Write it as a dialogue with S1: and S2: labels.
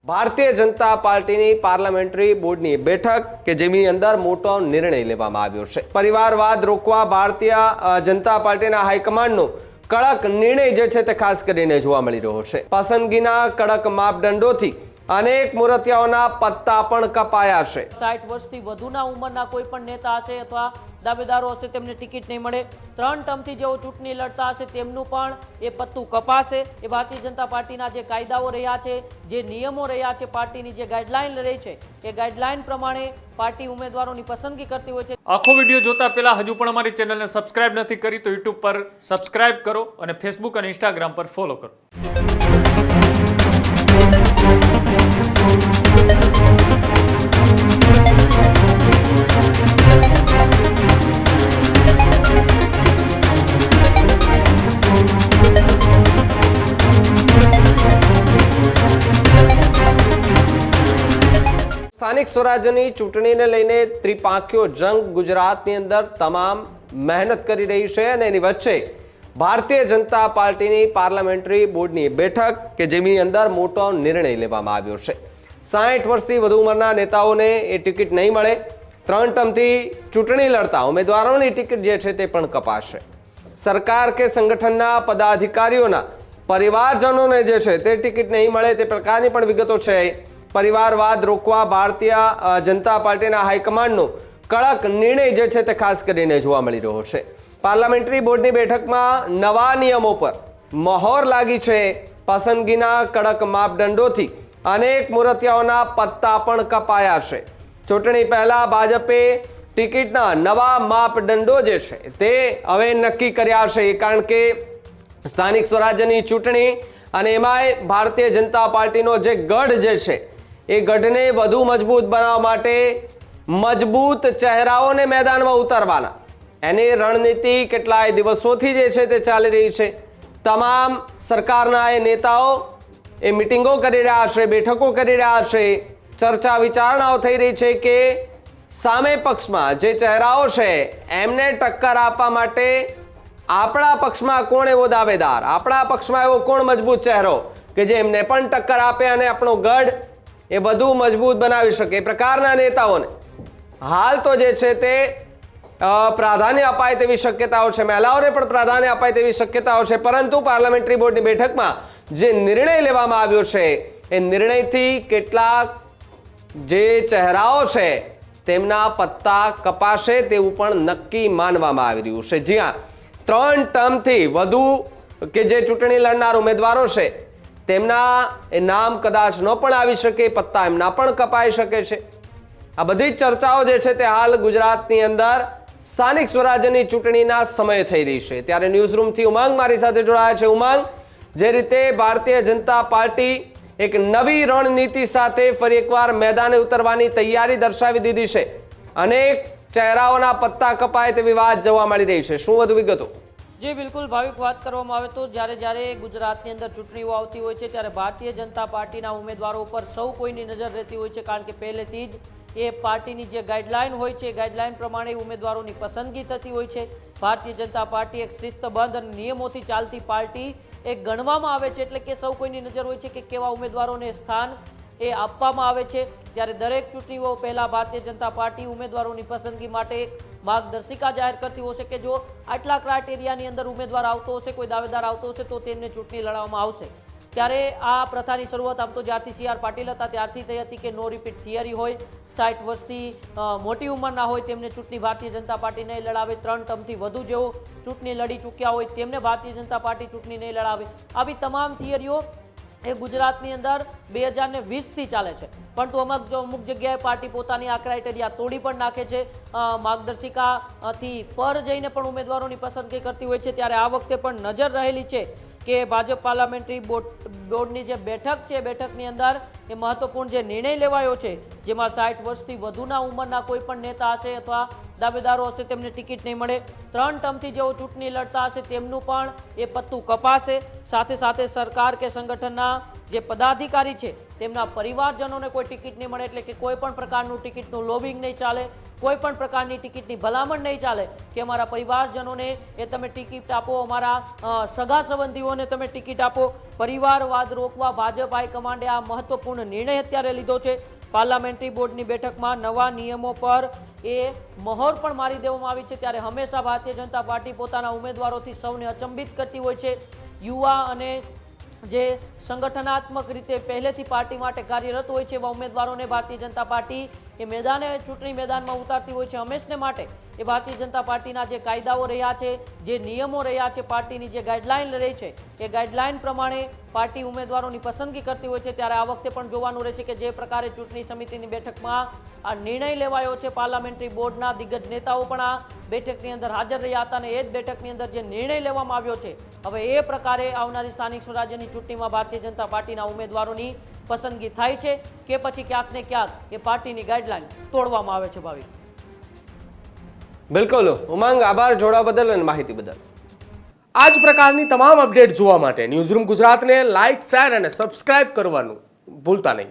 S1: ભારતીય જનતા પાર્ટીની પાર્લામેન્ટરી બોર્ડની બેઠક કે જેની અંદર મોટો નિર્ણય લેવામાં આવ્યો છે। પરિવારવાદ રોકવા ભારતીય જનતા પાર્ટીના હાઈકમાન્ડનો કડક નિર્ણય જે છે તે ખાસ કરીને જોવા મળી રહ્યો છે। પસંદગીના કડક માપદંડોથી અનેક મૂર્તિઓના પત્તા પણ કપાયા છે।
S2: 60 વર્ષથી વધુના ઉંમરના કોઈ પણ નેતા હશે અથવા દાવેદારો હશે તેમને ટિકિટ નહીં મળે। 3 ટર્મથી જેઓ ચૂંટણી લડતા હશે તેમનું પણ એ પત્તું કપાશે। એ ભારતીય જનતા પાર્ટીના જે કાયદાઓ રહ્યા છે, જે નિયમો રહ્યા છે, પાર્ટીની જે ગાઈડલાઈન રહી છે એ ગાઈડલાઈન પ્રમાણે પાર્ટી ઉમેદવારોની પસંદગી કરતી હોય છે।
S3: આખો વિડીયો જોતા પહેલા હજુ પણ અમારી ચેનલને સબસ્ક્રાઇબ નથી કરી તો YouTube પર સબસ્ક્રાઇબ કરો અને Facebook અને Instagram પર ફોલો કરો।
S1: સ્થાનિક સ્વરાજ્યની ચૂંટણીને લઈને ત્રિપાંખીયો જંગ ગુજરાતની અંદર તમામ મહેનત કરી રહી છે અને એની વચ્ચે ભારતીય જનતા પાર્ટીની પાર્લામેન્ટરી બોર્ડની બેઠક કે જેની અંદર મોટો નિર્ણય લેવામાં આવ્યો છે। 60 વર્ષથી વધુ ઉંમરના નેતાઓને એ ટિકિટ નહીં મળે। 3 ટર્મથી ચૂંટણી લડતા ઉમેદવારોની ટિકિટ જે છે તે પણ કપાશે। સરકાર કે સંગઠનના પદાધિકારીઓના પરિવારજનોને જે છે તે ટિકિટ નહીં મળે તે પ્રકારની પણ વિગતો છે। પરિવારવાદ રોકવા ભારતીય જનતા પાર્ટીના હાઈકમાન્ડનો કડક નિર્ણય જે છે તે ખાસ કરીને જોવા મળી રહ્યો છે। પાર્લામેન્ટરી બોર્ડની બેઠકમાં નવા નિયમો પર મહોર લાગી છે। પસંદગીના કડક માપદંડોથી અનેક મૂર્તિઓના પત્તા પણ કપાયા છે। ચૂંટણી પહેલા ભાજપે ટિકિટના નવા માપદંડો જે છે તે હવે નક્કી કર્યા છે, કારણ કે સ્થાનિક સ્વરાજ્યની ચૂંટણી અને એમાંય ભારતીય જનતા પાર્ટીનો જે ગઢ જે છે એ ગઢને વધુ મજબૂત બનાવવા માટે મજબૂત ચહેરાઓને મેદાનમાં ઉતારવાના એની રણનીતિ કેટલાય દિવસોથી જે છે તે ચાલી રહી છે। તમામ સરકારના એ નેતાઓ એ મિટિંગો કરી રહ્યા છે, બેઠકો કરી રહ્યા છે, ચર્ચા વિચારણાઓ થઈ રહી છે કે સામે પક્ષમાં જે ચહેરાઓ છે એમને ટક્કર આપવા માટે આપણા પક્ષમાં કોણ એવો દાવેદાર, આપણા પક્ષમાં એવો કોણ મજબૂત ચહેરો કે જે એમને પણ ટક્કર આપે અને આપણો ગઢ એ વધુ મજબૂત બનાવી શકે। એ પ્રકારના નેતાઓને હાલ તો જે છે તે પ્રાધાન્ય અપાય તેવી શક્યતાઓ છે, મહિલાઓને પણ પ્રાધાન્ય અપાય તેવી શક્યતાઓ છે। પરંતુ પાર્લામેન્ટરી બોર્ડની બેઠકમાં જે નિર્ણય લેવામાં આવ્યો છે એ નિર્ણયથી કેટલાક જે ચહેરાઓ છે તેમના પત્તા કપાશે તેવું પણ નક્કી માનવામાં આવી રહ્યું છે। જ્યાં 3 ટર્મથી વધુ કે જે ચૂંટણી લડનાર ઉમેદવારો છે તેમના એ નામ કદાચ ન પણ આવી શકે, પત્તા એમના પણ કપાઈ શકે છે। આ બધી જ ચર્ચાઓ જે છે તે હાલ ગુજરાતની અંદર સ્થાનિક સ્વરાજ્યની ચૂંટણીના સમયે થઈ રહી છે। ત્યારે ન્યૂઝરૂમથી ઉમંગ મારી સાથે જોડાયા છે। ઉમંગ, જે રીતે ભારતીય જનતા પાર્ટી એક નવી રણનીતિ સાથે ફરી એકવાર મેદાને ઉતરવાની તૈયારી દર્શાવી દીધી છે, અનેક ચહેરાઓના પત્તા કપાય તેવી વાત જોવા મળી રહી છે, શું વધુ વિગતો?
S2: જી બિલકુલ ભાવિક, વાત કરવામાં આવે તો જ્યારે ગુજરાતની અંદર ચૂંટણીઓ આવતી હોય છે ત્યારે ભારતીય જનતા પાર્ટીના ઉમેદવારો ઉપર સૌ કોઈની નજર રહેતી હોય છે, કારણ કે પહેલેથી જ એ પાર્ટીની જે ગાઈડલાઈન હોય છે ગાઈડલાઈન પ્રમાણે ઉમેદવારોની પસંદગી થતી હોય છે। ભારતીય જનતા પાર્ટી એક શિસ્તબદ્ધ અને નિયમોથી ચાલતી પાર્ટી એ ગણવામાં આવે છે, એટલે કે સૌ કોઈની નજર હોય છે કે કેવા ઉમેદવારોને સ્થાન એ આપવામાં આવે છે। ત્યારે દરેક ચૂંટણીઓ પહેલા ભારતીય જનતા પાર્ટી ઉમેદવારોની પસંદગી માટે એક માર્ગદર્શિકા જાહેર કરતી હશે કે જો આટલા ક્રાઇટેરિયાની અંદર ઉમેદવાર આવતો હશે, કોઈ દાવેદાર આવતો હશે તો તેમને ચૂંટણી લડવામાં આવશે। ત્યારે આ પ્રથાની શરૂઆત આમ તો જ્યારથી CR પાટીલ હતા ત્યારથી થઈ હતી કે નો રિપીટ થિયરી હોય, 60 વર્ષથી મોટી ઉંમરના હોય તેમને ચૂંટણી ભારતીય જનતા પાર્ટી નહીં લડાવે, 3 ટર્મથી વધુ જેઓ ચૂંટણી લડી ચૂક્યા હોય તેમને ભારતીય જનતા પાર્ટી ચૂંટણી નહીં લડાવે। આવી તમામ થિયરીઓ એ ગુજરાતની અંદર 2020થી ચાલે છે, પરંતુ અમુક જગ્યાએ પાર્ટી પોતાની આ ક્રાઇટેરિયા તોડી પણ નાખે છે, માર્ગદર્શિકાથી પર જઈને પણ ઉમેદવારોની પસંદગી કરતી હોય છે। ત્યારે આ વખતે પણ નજર રહેલી છે કે ભાજપ પાર્લામેન્ટરી બોર્ડની જે બેઠક છે બેઠકની અંદર એ મહત્વપૂર્ણ જે નિર્ણય લેવાયો છે જેમાં 60 વર્ષથી વધુના ઉંમરના કોઈ પણ નેતા હશે અથવા દાવેદારો હશે તેમને ટિકિટ નહીં મળે। 3 ટર્મથી જેઓ ચૂંટણી લડતા હશે તેમનું પણ એ પત્તું કપાશે। સાથે સાથે સરકાર કે સંગઠનના જે પદાધિકારી છે તેમના પરિવારજનોને કોઈ ટિકિટ નહીં મળે, એટલે કે કોઈ પણ પ્રકારનું ટિકિટનું લોબિંગ નહીં ચાલે, કોઈ પણ પ્રકારની ટિકિટની ભલામણ નહીં ચાલે કે અમારા પરિવારજનોને એ તમે ટિકિટ આપો, અમારા સગા સંબંધીઓને તમે ટિકિટ આપો. પરિવારવાદ રોકવા ભાજપ હાઈકમાન્ડે આ મહત્વપૂર્ણ નિર્ણય અત્યારે લીધો છે. પાર્લામેન્ટરી બોર્ડની બેઠકમાં નવા નિયમો પર એ મહોર પણ મારી દેવામાં આવી છે. ત્યારે હંમેશા ભારતીય જનતા પાર્ટી પોતાના ઉમેદવારોથી સૌને અચંબિત કરતી હોય છે. યુવા અને જે સંગઠનાત્મક રીતે પહેલેથી પાર્ટી માટે કાર્યરત હોય છે એવા ઉમેદવારોને ભારતીય જનતા પાર્ટી એ ચૂંટણી મેદાનમાં ઉતારતી હોય છે. હંમેશને માટે એ ભારતીય જનતા પાર્ટીના જે કાયદાઓ રહ્યા છે, જે નિયમો રહ્યા છે, પાર્ટીની જે ગાઈડલાઈન રહી છે એ ગાઈડલાઈન પ્રમાણે પાર્ટી ઉમેદવારોની પસંદગી કરતી હોય છે. ત્યારે આ વખતે પણ જોવાનું રહેશે કે જે પ્રકારે ચૂંટણી સમિતિની બેઠકમાં આ નિર્ણય લેવાયો છે, પાર્લામેન્ટરી બોર્ડના દિગ્ગજ નેતાઓ પણ આ બેઠકની અંદર હાજર રહ્યા હતા અને એ જ બેઠકની અંદર જે નિર્ણય લેવામાં આવ્યો છે, હવે એ પ્રકારે આવનારી સ્થાનિક સ્વરાજ્યની ચૂંટણીમાં ભારતીય જનતા પાર્ટીના ઉમેદવારોની પસંદગી થાય છે કે પછી ક્યાંક ને ક્યાંક એ પાર્ટીની ગાઈડલાઈન તોડવામાં આવે છે. ભાવિક,
S1: બિલકુલ ઉમંગ, આભાર જોડાવા બદલ અને માહિતી બદલ.
S4: આ જ પ્રકારની તમામ અપડેટ જોવા માટે ન્યૂઝરૂમ ગુજરાતને લાઇક, શેર અને સબસ્ક્રાઇબ કરવાનું ભૂલતા નહીં.